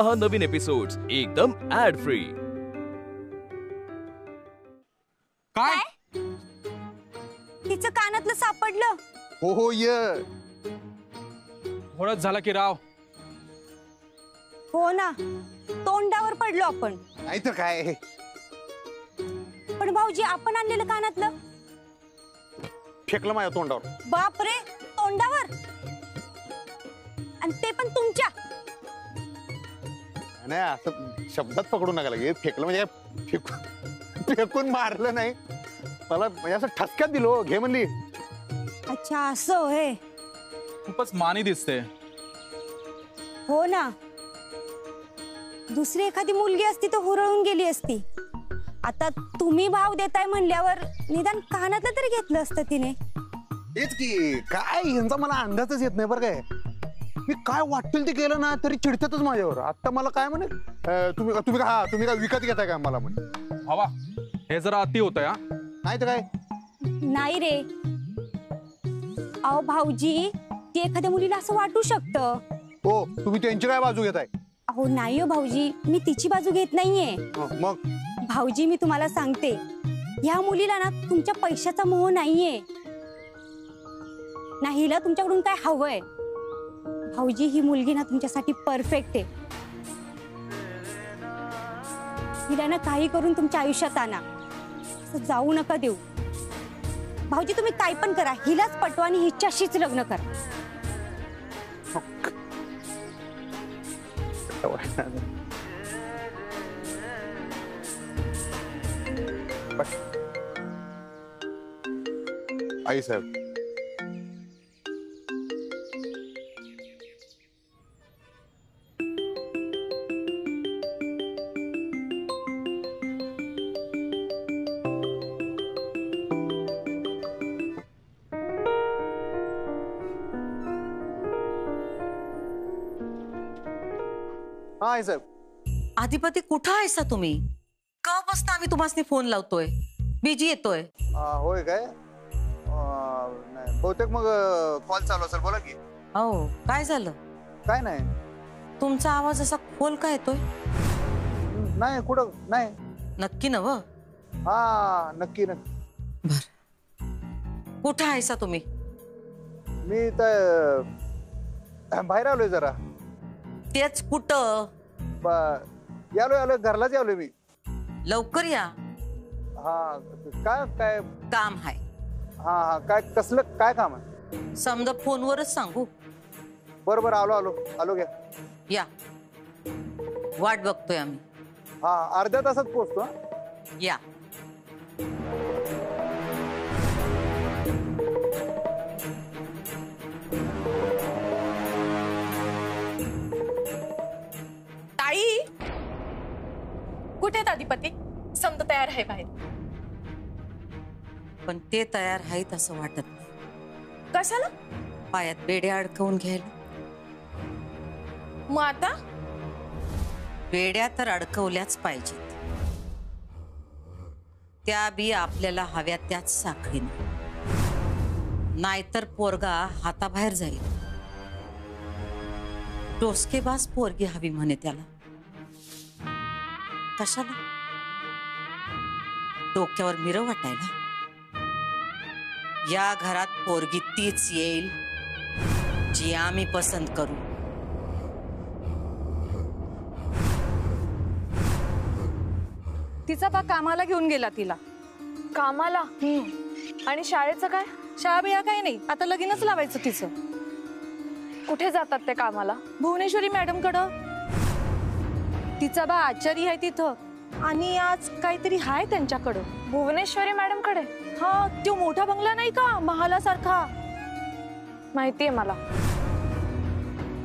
पहा नवीन एपिसोड्स एकदम add free. काय तिचं कानातलं सापडलं? हो ये ओळख झाला की राव? हो ना, तोंडावर पडलो आपण। नाहीतर काय, पण भाऊजी आपण आणलेलं कानातलं फेकलं माझ्या तोंडावर। बाप रे, तोंडावर? आणि ते पण तुमच्या? नाही असं शब्दात पकडू नका लगे, फेकलं म्हणजे फेकून मारलं नाही मला, म्हणजे असं ठसक्यात दिलो, घे म्हणली। अच्छा असं होय। खूपच मानी दिसते। हो ना, दुसरी एखादी मुलगी असती तर हुरळून गेली असती। आता तुम्ही भाव देताय म्हणल्यावर निदान कानातलं तरी घेतलं असतं तिने। तेच की, काय यांचा मला अंदाजच येत नाही बरं काय। मी काय वाटेल ते केलं ना तरी चिडतातच माझ्यावर। आता मला काय म्हणे, तुम्ही काय विकत घेताय का मला म्हणे। हवा हे जरा अति होतंय हा। नाही तर काय। नाही रे, अहो भाऊजी, ते एखाद्या मुलीला असं वाटू शकतं। हो, तुम्ही त्यांची काय बाजू घेताय? अहो नाही हो भाऊजी, मी तिची बाजू घेत नाहीये। मग भाऊजी मी तुम्हाला सांगते, ह्या मुलीला ना तुमच्या पैशाचा मोह नाहीये ना, हिला तुमच्याकडून काय हवंय। भाऊजी ही मुलगी ना तुमच्यासाठी परफेक्ट आहे। हिला ना काही करून तुमच्या आयुष्यात आणा, असं जाऊ नका देऊ। भाऊजी तुम्ही काय पण करा, हिलाच पटवा आणि हिच्याशीच लग्न करा। आई साहेब, हा आई साहेब। आधिपती कुठं आहेसा तुम्ही? कवापासून आम्ही तुम्हाला फोन लावतोय, बिजी येतोय। होय काय? नाही बहुतेक मग कॉल चालू असेल, बोला की। हो, काय झालं? काय नाही, तुमचा आवाज असा खोल का येतोय? नाही कुठं नाही। नक्की नव? हा नक्की नक्की। बर, कुठं आहेसा तुम्ही? मी तर बाहेर आलोय जरा। तेच कुठं? यालोय घरलाच यालोय मी। लवकर या। हा काय काय काम आहे। हा काय कसलं काय काम आहे? समजा फोनवरच सांगू? बरोबर, आलो घ्या। या, वाट बघतोय आम्ही। हा अर्ध्या तासात पोहोचतो। या। ताई, कुठे आहेत आधिपती? समजा तयार आहे बाहेर। पण ते तयार आहेत असं वाटत नाही। कशाला? पायात बेड्या अडकवून घ्यायला। मग आता? बेड्या तर अडकवल्याच पाहिजेत, त्या बी आपल्याला हव्या त्याच साखळीने, नाहीतर पोरगा हाताबाहेर जाईल। डोसकेबाज पोरगी हवी म्हणे त्याला। कशाला? डोक्यावर मिरव वाटायला। या घरात पोरगी तीच येईल जी आम्ही पसंत करू। तिचा बा कामाला घेऊन गेला तिला। कामाला? आणि शाळेचं काय? शाळा बिळा काही नाही, आता लगीनच लावायचं तिचं। कुठे जातात ते कामाला? भुवनेश्वरी मॅडम कडं। तिचा बा आचारी आहे तिथं, आणि आज काहीतरी हाय त्यांच्याकडं। भुवनेश्वरी मॅडम कडे? हा, तो मोठा बंगला नाही का महालासारखा? माहितीये मला।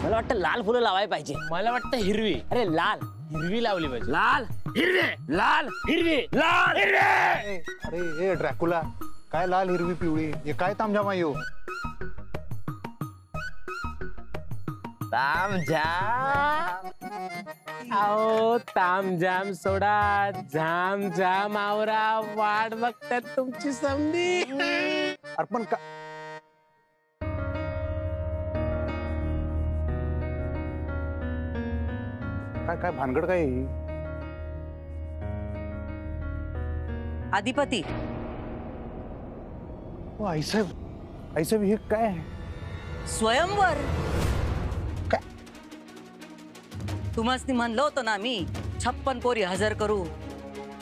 मला वाटतं लाल फुलं लावायला पाहिजे। मला वाटतं हिरवी। अरे लाल हिरवी लावली पाहिजे। लाल हिरवी, लाल हिरवी, लाल हिरवी। अरे हे ड्रॅकुला, काय लाल हिरवी पिवळी, हे काय तामझाम आहे? तामझाम आओ, तामझाम सोडा, झाम झाम आवरा, वाट बघतात तुमची समधी। अर्पण का काय काय भानगड काय आहे ही? अधिपती ओ, आईसाहेब हे काय आहे? स्वयंवर काय? तुम्हाला म्हणलं होतं ना मी 56 पोरी हजर करू.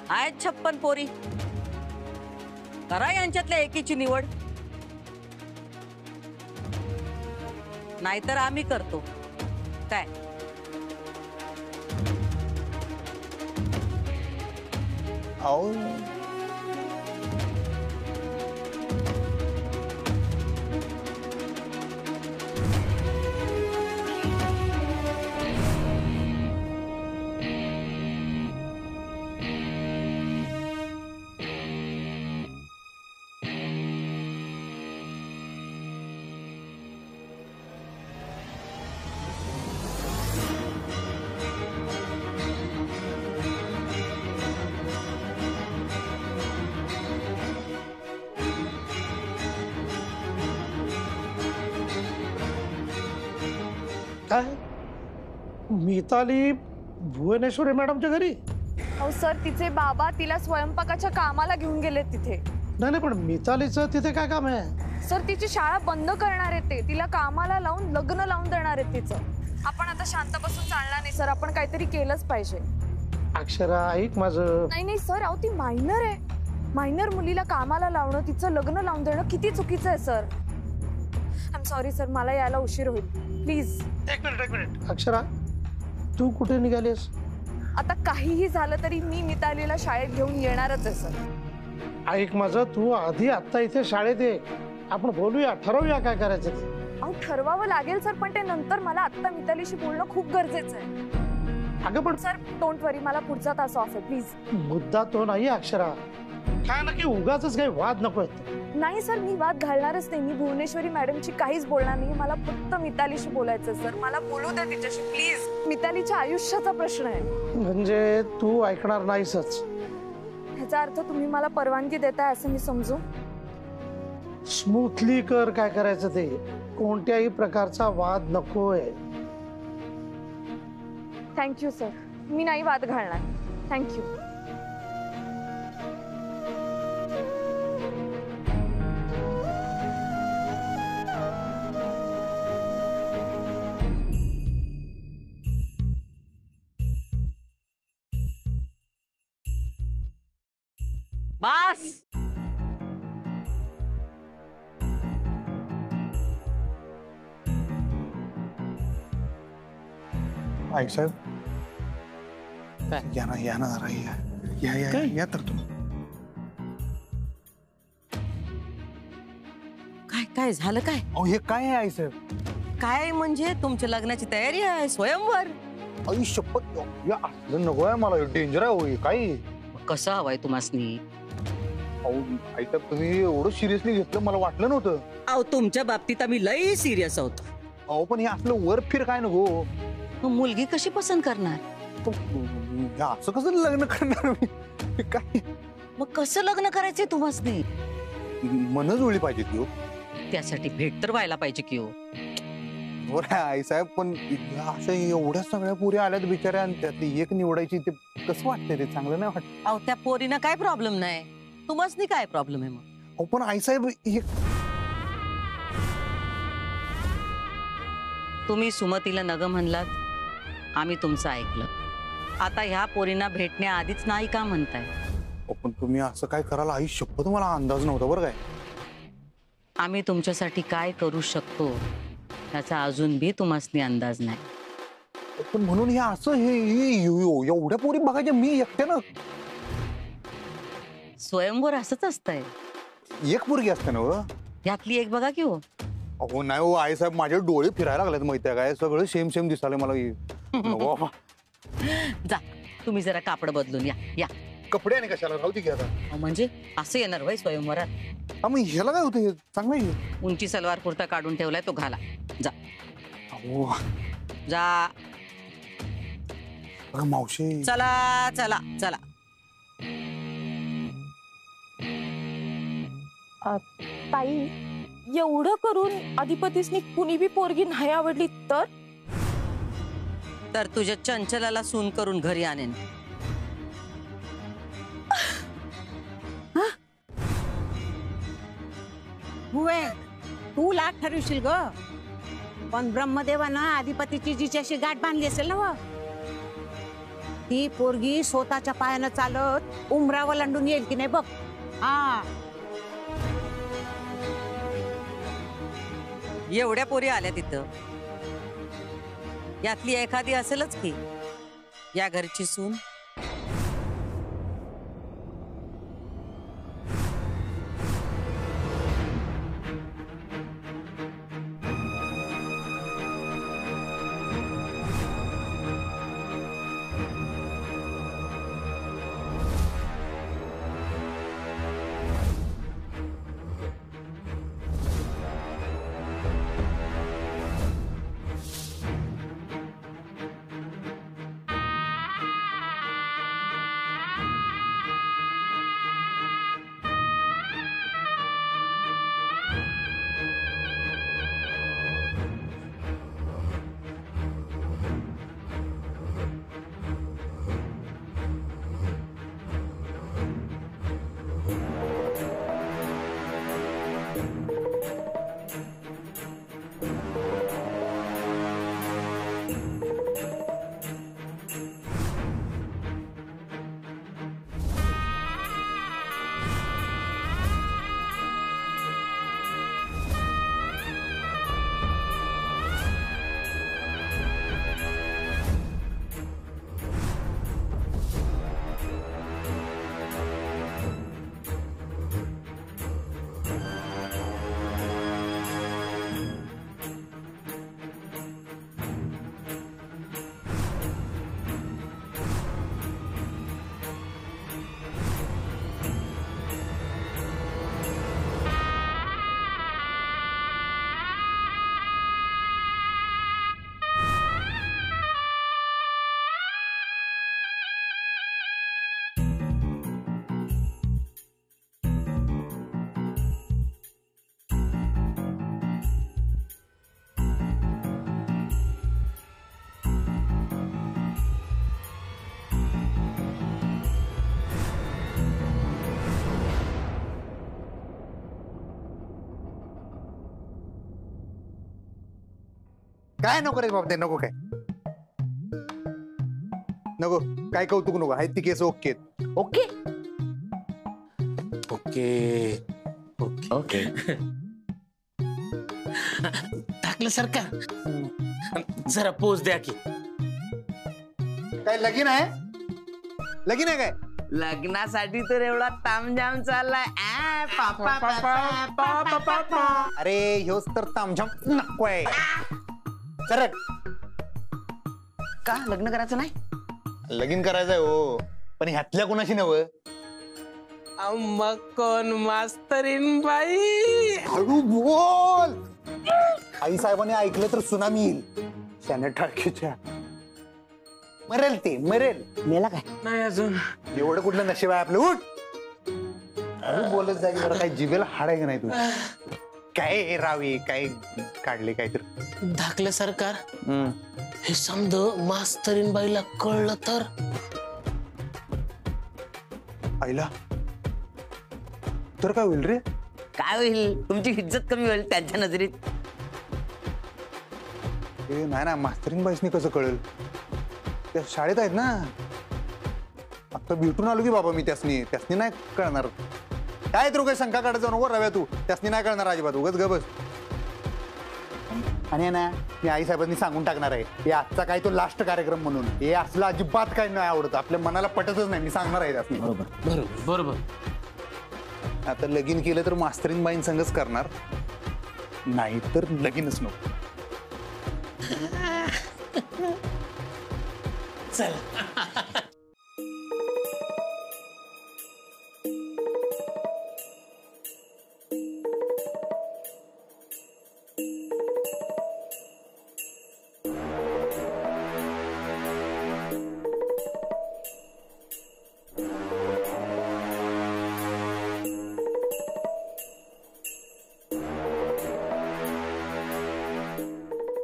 आहेत 56 पोरी. करा यांच्यातल्या एकीची निवड, नाहीतर आम्ही करतो. काय अहो काय मिताली भुवनेश्वरी मॅडमच्या घरी? अहो सर, तिचे बाबा तिला स्वयंपाकाच्या कामाला घेऊन गेले तिथे. नाही पण मितालीचं तिथे काय काम आहे? सर, तिची शाळा बंद करणार आहेत ते. तिला कामाला लावून लग्न लावून देणार आहेत तिचं. आपण आता शांत बसून चालणार नाही सर. आपण काहीतरी केलंच पाहिजे. अक्षरा ऐक माझं. नाही सर, अहो ती मायनर आहे. मायनर मुलीला कामाला लावणं, तिचं लग्न लावून देणं किती चुकीचं आहे sir. I am sorry sir, मला यायला उशीर होईल. प्लीज. एक मिनिट अक्षरा, तू कुठे निघालीस? आता काहीही झालं तरी मी मितालीला शाळेत घेऊन येणारच आहे सर. ऐक माझं, तू आधी आता इथे शाळेत ये. आपण बोलूया, ठरवूया काय करायचं ते. अहो ठरवावं लागेल सर, पण ते नंतर. मला आता मितालीशी बोलणं खूप गरजेचं आहे. अगं पण सर डोंट वरी, मला पुढचा तास ऑफ आहे. प्लीज. मुद्दा तो नाही अक्षरा. काय ना की उगाच काही वाद नको. नाही सर, मी वाद घालणारच नाही. मी भुवनेश्वरी मॅडमची काहीच बोलणार नाही. मला फक्त मितालीशी बोलायचं सर. मला बोलू द्या तिच्याशी प्लीज. मितालीच्या आयुष्याचा प्रश्न आहे. म्हणजे तू ऐकणार नाहीसच? ह्याचा अर्थ तुम्ही मला परवानगी देताय असं मी समजू? स्मूथली कर काय करायचं ते. कोणत्याही प्रकारचा वाद नकोय. Thank you sir. मी नाही वाद घालणार. थँक्यू. बास. आईसाहेब काय? या ना जरा या तर तुम्ही. काय काय झालं काय? अहो हे काय आहे आईसाहेब? काय म्हणजे तुमच्या लग्नाची तयारी आहे? स्वयंवर? आई शपथ, या असलं नको आहे मला. डेंजर आहे होई काय. कसं हवंय तुम्हासनी? अहो आईसाहेब, तुम्ही एवढं सिरियसली घेतलं मला वाटलं नव्हतं. अहो तुमच्या बाबतीत आम्ही लई सिरियस आहोत. अहो पण हे असलं वर फिर काय नको. मग मुलगी कशी पसंत करणार? असं कसं लग्न करणार मी? काय मग कसं लग्न करायचंय तुम्हासनी? मन जुळली पाहिजे की हो. त्यासाठी भेट तर व्हायला पाहिजे की हो. बरं आई साहेब, पण अशा एवढ्या सगळ्या पुरी आल्यात बिचाऱ्या आणि त्यातली एक निवडायची, ते कसं वाटतंय? ते चांगलं नाही वाटत. अहो त्या पोरीनं काय प्रॉब्लेम नाही, तुम्हासनी काय प्रॉब्लेम आहे? मग अहो पण आई साहेब हे तुम्ही सुमतीला नग म्हणलात, आम्ही तुमचं ऐकलं. आता ह्या पोरींना भेटण्या आधीच नाही का म्हणताय? अहो पण तुम्ही असं काय कराल आई शपथ, मला अंदाज नव्हता बरं काय. आम्ही तुमच्यासाठी काय करू शकतो त्याचा अजून बी तुम्हासनी अंदाज नाही. पण म्हणून हे असं एवढ्या पोरी बघायच्या मी एकट्यानं? स्वयंवर असंच असतंय. एक पोरगी असते ना हो? यातली एक बघा की हो. अहो नाही हो आई साहेब, माझे डोळे फिरायला लागलेत माहितीये काय. सगळं सेम सेम दिसायला मला. नको बाबा. जा तुम्ही जरा कापड बदलून या. या कपडे आणि कशाला राहू दे की आता. म्हणजे असं येणार वय स्वयंवरात? हा मग ह्याला काय होतं? हे चांगलं आहे. उंची सलवार कुर्ता काढून ठेवलाय तो घाला. जा अहो जा. बघा मावशी. चला चला चला. ताई, एवढं करून अधिपतीसनी कुणी बी पोरगी नाही आवडली तर? तर तुझ्या चंचलाला सून करून घरी आणेन. हुए तू लाट ठरवशील ग, पण ब्रह्मदेवानं आधिपतीची जिच्याशी गाठ बांधली असेल ना व, ती पोरगी स्वतःच्या पायानं चालत उमरावर लंडून येईल की नाही बघ. हा एवढ्या पोरी आल्या तिथं, यातली एखादी असेलच की या घरची सून. काय नको रे बाबा, ते नको काय नको, काय कौतुक नको. आहेत ती case okay okay okay okay okay. टाकलं सरकार, जरा पोच द्या की. काय लगीन आहे? लगीन आहे काय? लग्नासाठी तर एवढा तामझाम चाललाय. अरे ह्योच तर तामझाम नकोय. सरक. का लग्न करायचं नाही? लगीन करायचंय हो, पण ह्यातल्या कोणाशी नवं. मग कोण मास्तरीन बाई? हळू बोल. आई साहेबांनी ऐकलं तर सुनामी येईल. त्याने टाळकीच्या मरेल, ते मरेल. मेला काय? नाही अजून. एवढं कुठलं नशीब आहे आपलं. उठ. हळू बोलत जागी जरा. काय जिभेला हाड आहे का नाही तुझ्या? काय रावी, काय काढले काय तर धाकलं सरकार. हे समज मास्तरीन बाईला कळलं तर? आईला तर काय होईल रे? काय होईल? तुमची इज्जत कमी होईल त्यांच्या नजरेत. नाही ना, मास्तरीन बाईसनी कसं कळेल? त्या शाळेत आहेत ना. आता भेटून आलो की बाबा मी. त्यासनी नाही कळणार. काय तर काही शंका काढत जाऊ नको रव्या तू. त्यासनी नाही कळणार अजिबात. उगाच गबस. आणि ना मी आई साहेबांनी सांगून टाकणार आहे, हे आजचा काय तो लास्ट कार्यक्रम म्हणून. हे असलं अजिबात काय नाही आवडत. आपल्या मनाला पटतच नाही. मी सांगणार आहे त्यासनी. बरोबर बरोबर बरोबर. आता लगीन केलं तर मास्तरीन बाईन संगच करणार, नाही तर लगीनच नको. चल.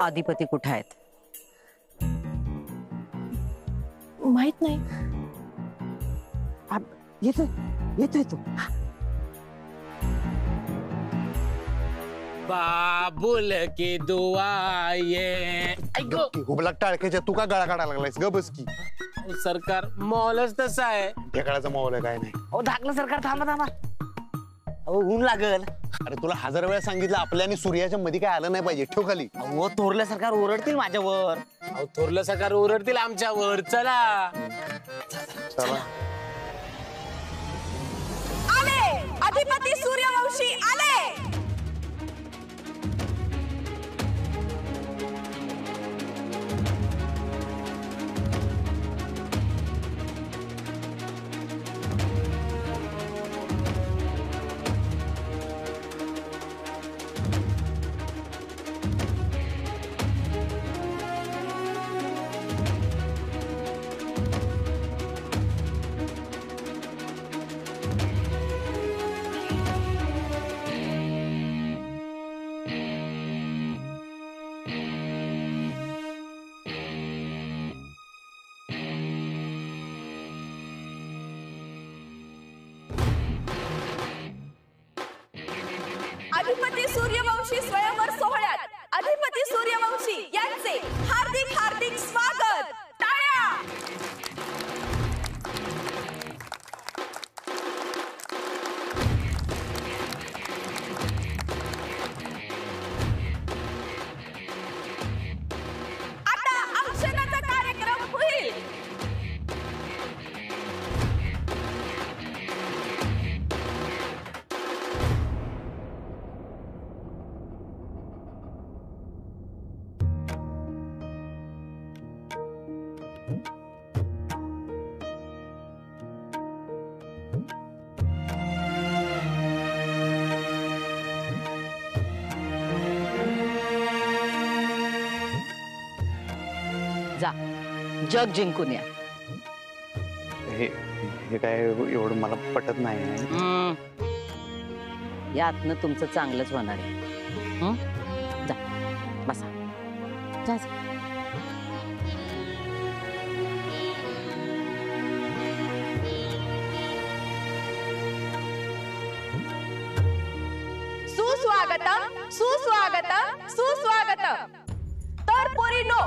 अधिपती कुठे आहेत? माहित नाही. येतोय येतोय तू. बाबुल की दुआ ये. हुबलाक टाळक्याच्या तू का गळा काढायला लागलायस? ग बस की. सरकार मॉलच तसं आहे. ढेकळाचा माहोल आहे काय नाही. अहो धाकलं सरकार, थांबा थांबा. अहो ऊन लागल. अरे तुला 1000 वेळा सांगितलं आपल्या आणि सूर्याच्या मध्ये काय आलं नाही पाहिजे. ठेव खाली. अहो थोरलं सरकार ओरडतील माझ्यावर. अहो थोरलं सरकार ओरडतील आमच्यावर. चला चला. आले अधिपती सूर्यवंशी आले. अधिपती सूर्यवंशी स्वयंवर सोहळ्यात अधिपती सूर्यवंशी यांचे हार्दिक हार्दिक स्वागत. टाळ्या. आता औक्षणाचा कार्यक्रम होईल. जा जग जिंकून या. हे काय एवढं मला पटत नाही. यातनं तुमचं चांगलंच होणार आहे. जा बसा. जा जा. सुस्वागतम सुस्वागतम सुस्वागतम. तर पोरीनो,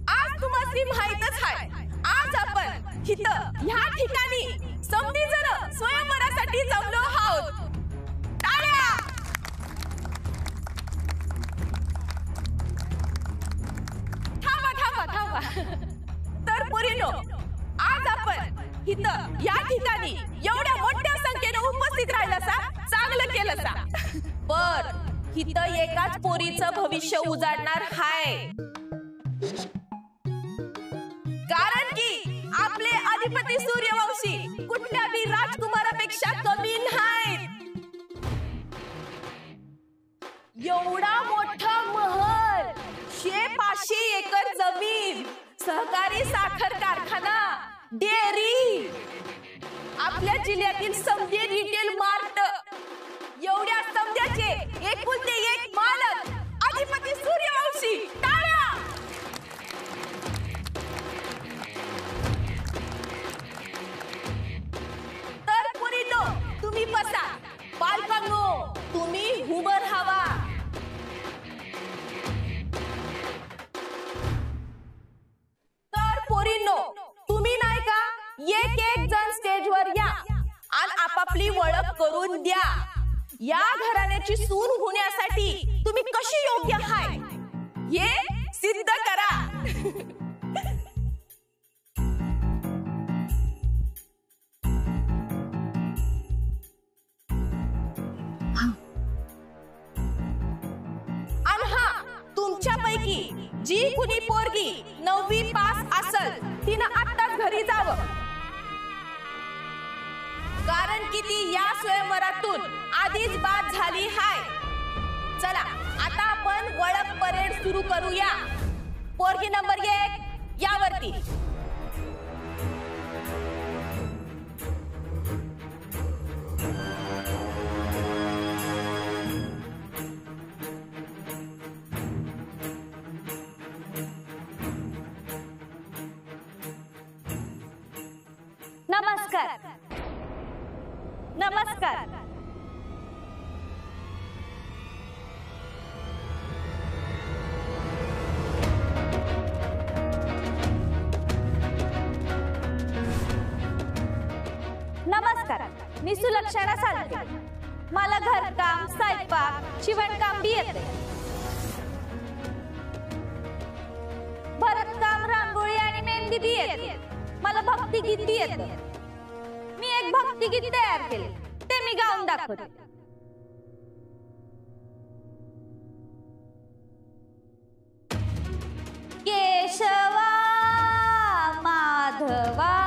आज तुम्हाला माहितच आहे, आज आपण इथं ह्या ठिकाणी समधी जण स्वयंवरासाठी जमलो आहोत. टाळ्या. थांबा थांबा थांबा. तर पोरीनो, आज आपण इथं या ठिकाणी एवढ्या मोठ्या संख्येने उपस्थित राहिलासा, चांगलं केलंसा. पर इथं एकाच पोरीचं भविष्य उजाडणार हाय. कारण की आपले अधिपती सूर्यवंशी कुठल्या बी राजकुमारापेक्षा कमी नाहीत. एवढा मोठा महल, 500 एकर जमीन, सहकारी साखर कारखाना, डेअरी, आपल्या जिल्ह्यातील समधी रिटेल मार्ट, एवढ्या समध्याचे एकुलते एक मालक अधिपती सूर्यवंशी. टाळ्या. तर पोरीनो, तुम्ही बसा. बालकांनो, तुम्ही उभं राहावा. तर पोरीनो, तुम्ही नाही का एक एक जण स्टेजवर या आणि आपापली ओळख करून द्या. या घराण्याची सून होण्यासाठी तुम्ही कशी योग्य आहे हे सिद्ध करा. आणि हा, तुमच्यापैकी जी कुणी पोरगी 9वी पास असल, तिनं आत्ताच घरी जावं. कारण की ती या स्वयंवरातून आधीच बाद झाली हाय. चला आता आपण ओळख परेड सुरू करूया. पोरगी नंबर 1 यावरती. नमस्कार नमस्कार. नमस्कार, मी सुलक्षणा साळके. मला घरकाम, स्वयंपाक, शिवणकाम बी येते. भरतकाम, रांगोळी आणि मेहंदी बी येते. मला भक्तिगीत बी येते. मी एक भक्तिगीत तयार केले, ते मी गाऊन दाखवते. केशवा माधवा